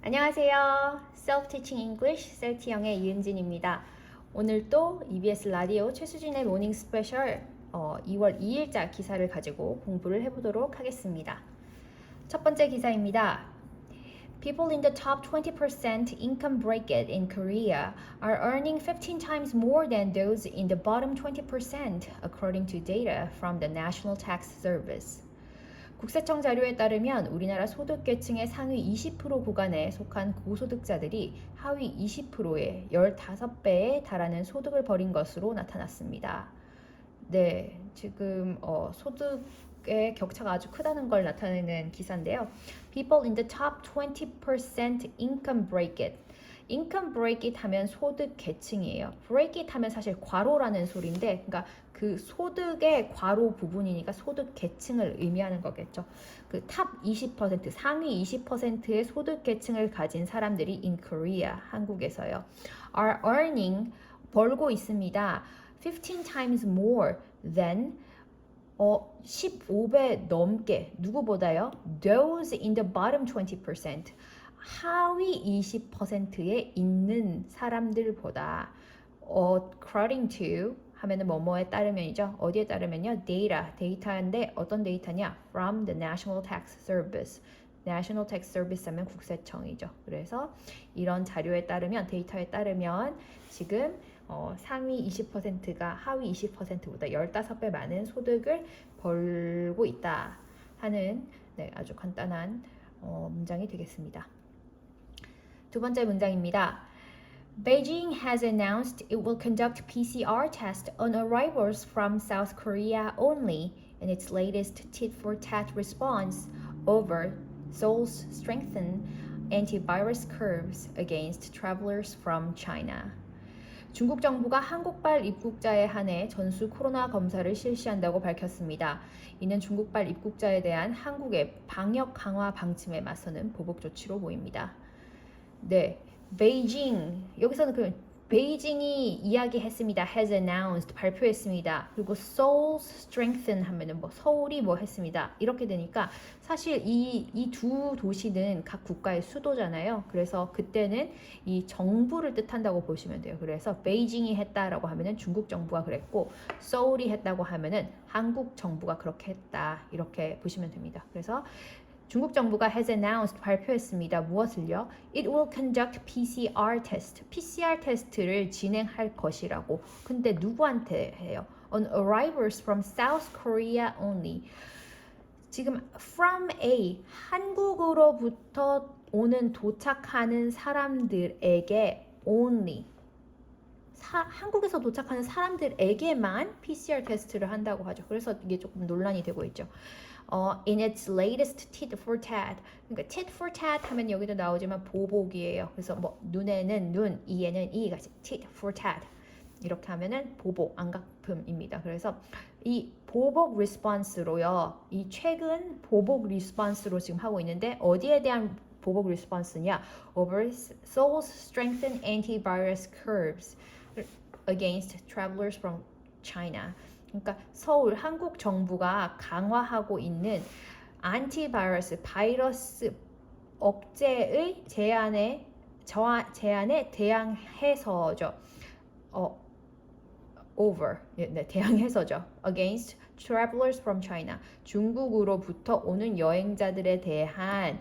안녕하세요. Self-Teaching English 셀티영의 이은진입니다. 오늘 또 EBS 라디오 최수진의 모닝 스페셜 2월 2일자 기사를 가지고 공부를 해보도록 하겠습니다. 첫 번째 기사입니다. People in the top 20% income bracket in Korea are earning 15 times more than those in the bottom 20%, according to data from the National Tax Service. 국세청 자료에 따르면 우리나라 소득계층의 상위 20% 구간에 속한 고소득자들이 하위 20%의 15배에 달하는 소득을 벌인 것으로 나타났습니다. 네, 지금 소득의 격차가 아주 크다는 걸 나타내는 기사인데요. People in the top 20% income bracket. income bracket 하면 소득 계층이에요. bracket 하면 사실 괄호라는 소리인데, 그러니까 그 소득의 괄호 부분이니까 소득 계층을 의미하는 거겠죠. 그 탑 20%, 상위 20%의 소득 계층을 가진 사람들이 in Korea, 한국에서요. are earning, 벌고 있습니다. 15 times more than 15배 넘게 누구보다요? Those in the bottom 20%. 하위 20%에 있는 사람들보다 according to 하면은 뭐뭐에 따르면이죠. 어디에 따르면요? 데이터인데 어떤 데이터냐? From the National Tax Service. National Tax Service 하면 국세청이죠. 그래서 이런 자료에 따르면 데이터에 따르면 지금 상위 20%가 하위 20%보다 15배 많은 소득을 벌고 있다 하는 아주 간단한 문장이 되겠습니다. 두 번째 문장입니다. Beijing has announced it will conduct PCR tests on arrivals from South Korea only in its latest tit-for-tat response over Seoul's strengthened antivirus curbs against travelers from China. 중국 정부가 한국발 입국자에 한해 전수 코로나 검사를 실시한다고 밝혔습니다. 이는 중국발 입국자에 대한 한국의 방역 강화 방침에 맞서는 보복 조치로 보입니다. 네, 베이징, 여기서는 그 베이징이 이야기했습니다. has announced, 발표했습니다. 그리고 Seoul strengthen 하면은 뭐 서울이 뭐 했습니다. 이렇게 되니까 사실 이 두 도시는 각 국가의 수도잖아요. 그래서 그때는 이 정부를 뜻한다고 보시면 돼요. 그래서 베이징이 했다라고 하면은 중국 정부가 그랬고, 서울이 했다고 하면은 한국 정부가 그렇게 했다. 이렇게 보시면 됩니다. 그래서 중국 정부가 has announced, 발표했습니다. 무엇을요? It will conduct PCR test. PCR 테스트를 진행할 것이라고. 근데 누구한테 해요? On arrivals from South Korea only. 지금 from A, 한국으로부터 오는 도착하는 사람들에게 only. 한국에서 도착하는 사람들에게만 PCR 테스트를 한다고 하죠. 그래서 이게 조금 논란이 되고 있죠. In its latest tit-for-tat. 그러니까 tit-for-tat 하면 여기도 나오지만 보복이에요. 그래서 뭐 눈에는 눈, 이에는 이 같이 tit-for-tat. 이렇게 하면은 보복, 안갚음입니다. 그래서 이 보복 리스폰스로요. 이 최근 보복 리스폰스로 지금 하고 있는데 어디에 대한 보복 리스폰스냐? Over Seoul's strengthened antivirus curbs against travelers from China. 그러니까 서울 한국 정부가 강화하고 있는 안티바이러스 바이러스 억제의 제한에 대항해서죠. over 대항해서죠. against travelers from China. 중국으로부터 오는 여행자들에 대한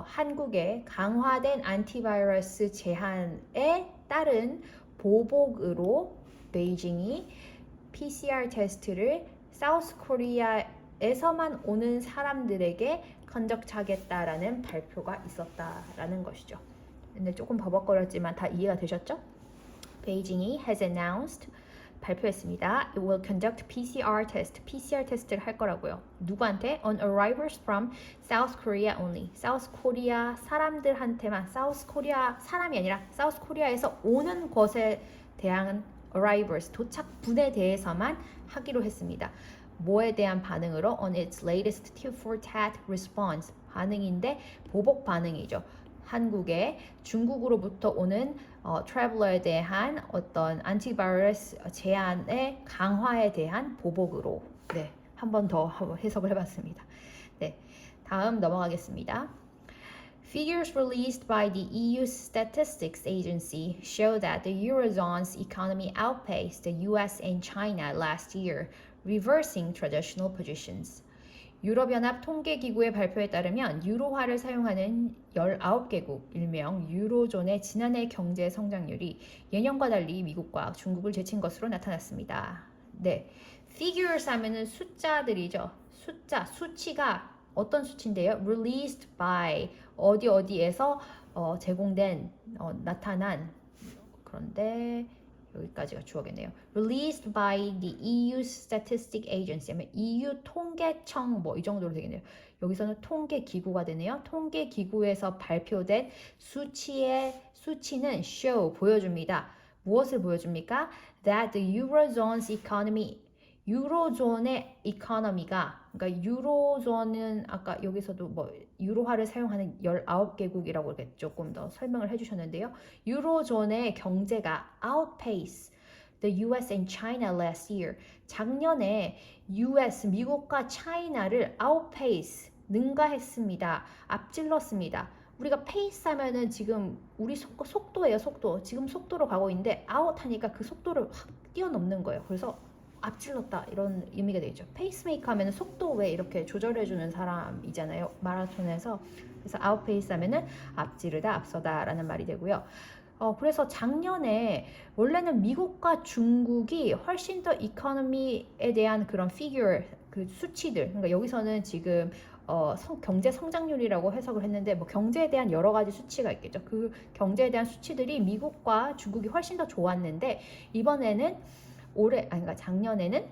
한국의 강화된 안티바이러스 제한에 따른 보복으로 베이징이 PCR 테스트를 사우스 코리아에서만 오는 사람들에게 컨덕트하겠다라는 발표가 있었다라는 것이죠. 근데 조금 버벅거렸지만 다 이해가 되셨죠? 베이징이 has announced, 발표했습니다. It will conduct PCR test. PCR 테스트를 할 거라고요. 누구한테? On arrivals from South Korea only. South Korea 사람들한테만, South Korea 사람이 아니라 South Korea에서 오는 것에 대한 arrivals, 도착분에 대해서만 하기로 했습니다. 뭐에 대한 반응으로? On its latest tit-for-tat response. 반응인데 보복 반응이죠. 한국에 중국으로부터 오는 트래블러에 대한 어떤 안티바이러스 제한의 강화에 대한 보복으로 한 번 더 해석을 해봤습니다. 네, 다음 넘어가겠습니다. Figures released by the EU Statistics Agency show that the Eurozone's economy outpaced the US and China last year, reversing traditional positions. 유럽연합 통계기구의 발표에 따르면 유로화를 사용하는 19개국, 일명 유로존의 지난해 경제 성장률이 예년과 달리 미국과 중국을 제친 것으로 나타났습니다. 네, figures 하면은 숫자들이죠. 숫자, 수치가 어떤 수치인데요? released by 어디에서 제공된 나타난 그런데 여기까지가 주어겠네요. Released by the EU Statistic Agency 하면 EU 통계청 뭐 이 정도로 되겠네요. 여기서는 통계기구가 되네요. 통계기구에서 발표된 수치는 show 보여줍니다. 무엇을 보여줍니까? That the Eurozone's economy 유로존의 이코노미가 그러니까 유로존은 아까 여기서도 뭐 유로화를 사용하는 19개국이라고 이렇게 조금 더 설명을 해주셨는데요. 유로존의 경제가 outpace the US and China last year. 작년에 US, 미국과 차이나를 outpace, 능가했습니다. 앞질렀습니다. 우리가 pace 하면은 지금 우리 속도예요, 속도. 지금 속도로 가고 있는데 out 하니까 그 속도를 확 뛰어넘는 거예요. 그래서 앞질렀다 이런 의미가 되겠죠. 페이스메이커 하면은 속도 왜 이렇게 조절해주는 사람이잖아요. 마라톤에서. 그래서 아웃페이스 하면은 앞지르다, 앞서다라는 말이 되고요. 그래서 작년에 원래는 미국과 중국이 훨씬 더 이코노미에 대한 그런 피규어, 그 수치들, 그러니까 여기서는 지금 경제 성장률이라고 해석을 했는데 뭐 경제에 대한 여러 가지 수치가 있겠죠. 그 경제에 대한 수치들이 미국과 중국이 훨씬 더 좋았는데 이번에는 그러니까 작년에는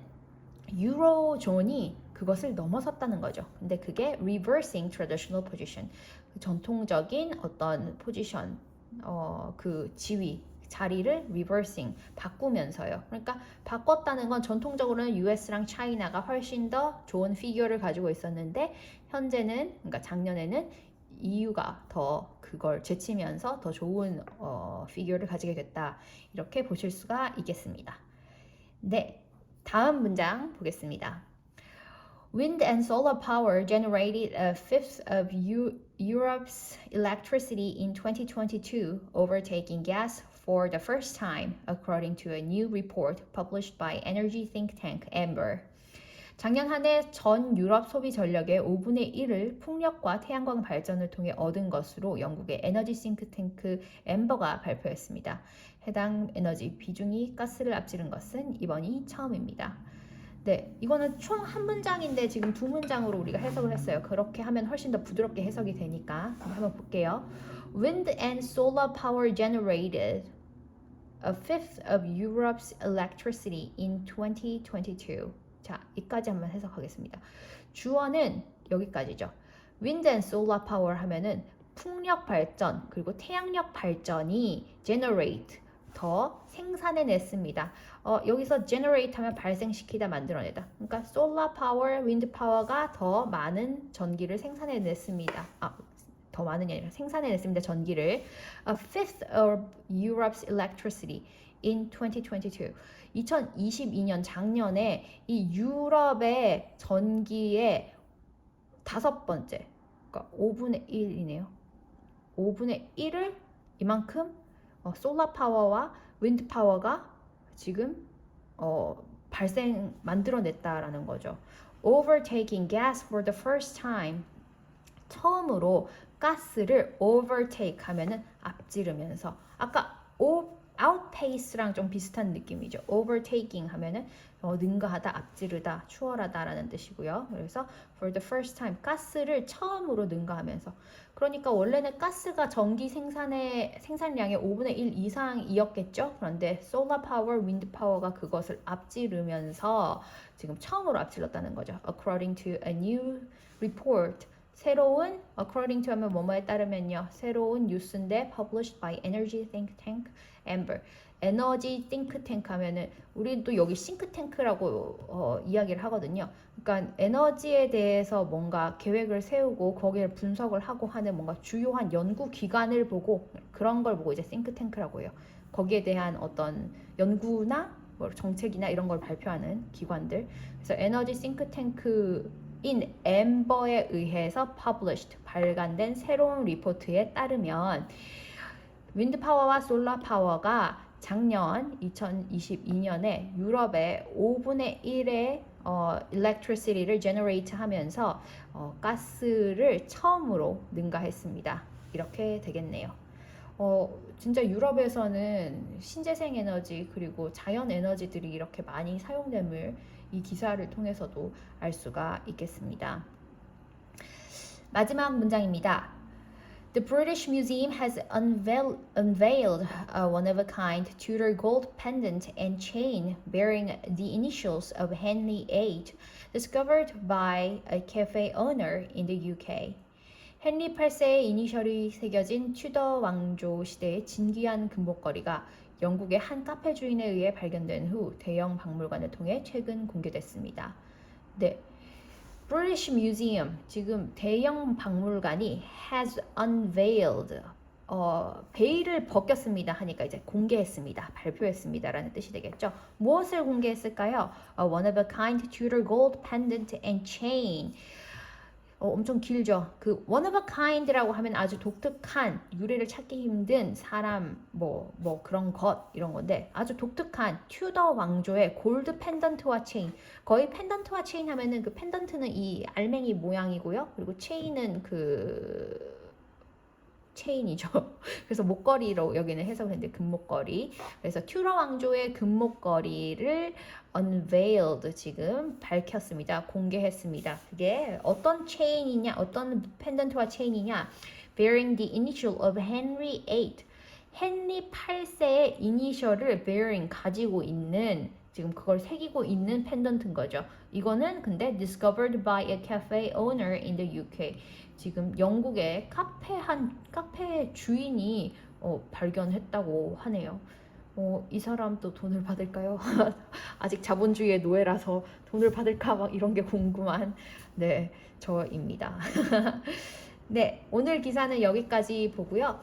유로존이 그것을 넘어섰다는 거죠. 근데 그게 reversing traditional position, 전통적인 어떤 포지션, 그 지위, 자리를 reversing, 바꾸면서요. 그러니까 바꿨다는 건 전통적으로는 US랑 차이나가 훨씬 더 좋은 피규어를 가지고 있었는데 현재는, 그러니까 작년에는 EU가 더 그걸 제치면서 더 좋은 피규어를 가지게 됐다. 이렇게 보실 수가 있겠습니다. 네, 다음 문장 보겠습니다. Wind and solar power generated a fifth of Europe's electricity in 2022, overtaking gas for the first time, according to a new report published by energy think tank Amber. 작년 한 해 전 유럽 소비 전력의 5분의 1을 풍력과 태양광 발전을 통해 얻은 것으로 영국의 에너지 싱크탱크 엠버가 발표했습니다. 해당 에너지 비중이 가스를 앞지른 것은 이번이 처음입니다. 네, 이거는 총 한 문장인데 지금 두 문장으로 우리가 해석을 했어요. 그렇게 하면 훨씬 더 부드럽게 해석이 되니까 한번 볼게요. Wind and solar power generated a fifth of Europe's electricity in 2022. 자, 이까지 한번 해석하겠습니다. 주어는 여기까지죠. Wind and solar power 하면은 풍력 발전 그리고 태양력 발전이 generate 더 생산해냈습니다. 여기서 generate 하면 발생시키다, 만들어내다. 그러니까 solar power, wind power가 더 많은 전기를 생산해냈습니다. 더 많은이 아니라 생산해냈습니다. 전기를. A fifth of Europe's electricity in 2022. 2022년 작년에 이 유럽의 전기의 5번째, 그러니까 5분의 1이네요. 5분의 1을 이만큼 솔라 파워와 윈드 파워가 지금 만들어냈다라는 거죠. Overtaking gas for the first time. 처음으로 가스를 overtake 하면은 앞지르면서, 아까 outpace랑 좀 비슷한 느낌이죠. overtaking 하면은 능가하다, 앞지르다, 추월하다라는 뜻이고요. 그래서 for the first time, 가스를 처음으로 능가하면서. 그러니까 원래는 가스가 전기 생산량의 5분의 1 이상이었겠죠. 그런데 solar power, wind power가 그것을 앞지르면서 지금 처음으로 앞질렀다는 거죠. According to a new report. 새로운, according to 하면 뭐뭐에 따르면요. 새로운 뉴스인데 published by energy think tank Amber. 에너지 싱크탱크 하면은 우리는 또 여기 싱크탱크라고 이야기를 하거든요. 그러니까 에너지에 대해서 뭔가 계획을 세우고 거기에 분석을 하고 하는 뭔가 주요한 연구 기관을 보고, 그런 걸 보고 이제 싱크탱크라고 해요. 거기에 대한 어떤 연구나 뭐 정책이나 이런 걸 발표하는 기관들. 그래서 에너지 싱크탱크 인 엠버에 의해서 published 발간된 새로운 리포트에 따르면 윈드 파워와 솔라 파워가 작년 2022년에 유럽의 5분의 1의 electricity를 generate 하면서 가스를 처음으로 능가했습니다. 이렇게 되겠네요. 진짜 유럽에서는 신재생 에너지 그리고 자연 에너지들이 이렇게 많이 사용됨을 이 기사를 통해서도 알 수가 있겠습니다. 마지막 문장입니다. The British Museum has unveiled a one-of-a-kind Tudor gold pendant and chain bearing the initials of Henry VIII, discovered by a cafe owner in the UK. 헨리 8세의 이니셜이 새겨진 튜더 왕조 시대의 진귀한 금목걸이가 영국의 한 카페 주인에 의해 발견된 후 대형 박물관을 통해 최근 공개됐습니다. 네. British Museum, 지금 대형 박물관이 has unveiled, 베일을 벗겼습니다 하니까 이제 공개했습니다, 발표했습니다 라는 뜻이 되겠죠. 무엇을 공개했을까요? One of a kind Tudor gold pendant and chain. 엄청 길죠. 그 one of a kind라고 하면 아주 독특한, 유래를 찾기 힘든 사람, 뭐 그런 것 이런 건데 아주 독특한 튜더 왕조의 골드 펜던트와 체인. 거의 펜던트와 체인 하면은 그 펜던트는 이 알맹이 모양이고요. 그리고 체인은 그 체인이죠. 그래서 목걸이로 여기는 해석을 했는데 금목걸이. 그래서 튜러 왕조의 금목걸이를 unveiled, 지금 밝혔습니다. 공개했습니다. 그게 어떤 체인이냐, 어떤 펜던트와 체인이냐. bearing the initial of Henry VIII. 헨리 8세의 이니셜을 bearing, 가지고 있는, 지금 그걸 새기고 있는 펜던트인 거죠. 이거는 근데 discovered by a cafe owner in the UK. 지금 영국의 카페 주인이 발견했다고 하네요. 이 사람 또 돈을 받을까요? 아직 자본주의의 노예라서 돈을 받을까 막 이런 게 궁금한 네, 저입니다. 네, 오늘 기사는 여기까지 보고요.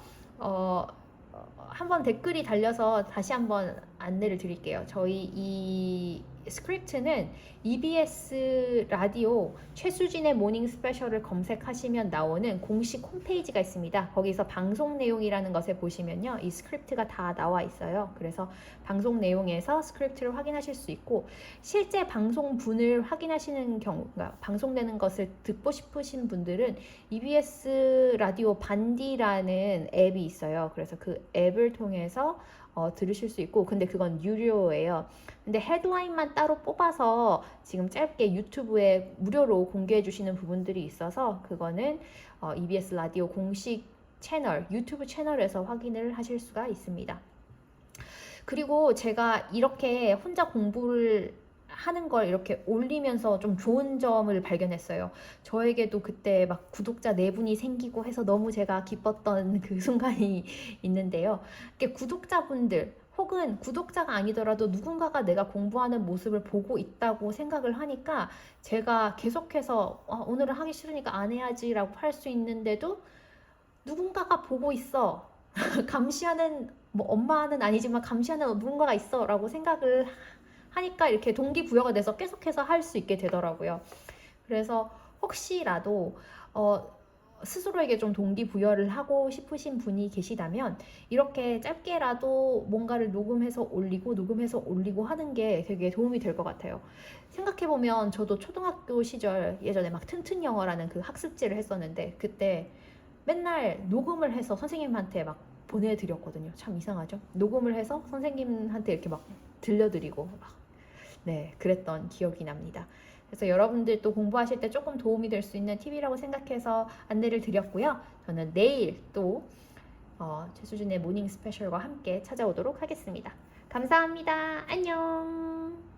한번 댓글이 달려서 다시 한번 안내를 드릴게요. 저희 이 스크립트는 EBS 라디오 최수진의 모닝 스페셜을 검색하시면 나오는 공식 홈페이지가 있습니다. 거기서 방송 내용이라는 것에 보시면요, 이 스크립트가 다 나와 있어요. 그래서 방송 내용에서 스크립트를 확인하실 수 있고, 실제 방송분을 확인하시는 경우가, 방송되는 것을 듣고 싶으신 분들은 EBS 라디오 반디라는 앱이 있어요. 그래서 그 앱을 통해서 들으실 수 있고, 근데 그건 유료예요. 근데 헤드라인만 따로 뽑아서 지금 짧게 유튜브에 무료로 공개해 주시는 부분들이 있어서 그거는 EBS 라디오 공식 채널, 유튜브 채널에서 확인을 하실 수가 있습니다. 그리고 제가 이렇게 혼자 공부를 하는 걸 이렇게 올리면서 좀 좋은 점을 발견했어요. 저에게도 그때 막 구독자 4분이 생기고 해서 너무 제가 기뻤던 그 순간이 있는데요. 구독자분들 혹은 구독자가 아니더라도 누군가가 내가 공부하는 모습을 보고 있다고 생각을 하니까 제가 계속해서 오늘은 하기 싫으니까 안 해야지라고 할 수 있는데도 누군가가 보고 있어. 감시하는, 뭐 엄마는 아니지만 감시하는 누군가가 있어 라고 생각을 하니까 이렇게 동기부여가 돼서 계속해서 할 수 있게 되더라고요. 그래서 혹시라도 스스로에게 좀 동기부여를 하고 싶으신 분이 계시다면 이렇게 짧게라도 뭔가를 녹음해서 올리고 하는 게 되게 도움이 될 것 같아요. 생각해보면 저도 초등학교 시절 예전에 막 튼튼 영어라는 그 학습지를 했었는데 그때 맨날 녹음을 해서 선생님한테 막 보내드렸거든요. 참 이상하죠? 녹음을 해서 선생님한테 이렇게 막 들려드리고 막 네, 그랬던 기억이 납니다. 그래서 여러분들도 공부하실 때 조금 도움이 될 수 있는 팁이라고 생각해서 안내를 드렸고요. 저는 내일 또 최수진의 모닝 스페셜과 함께 찾아오도록 하겠습니다. 감사합니다. 안녕.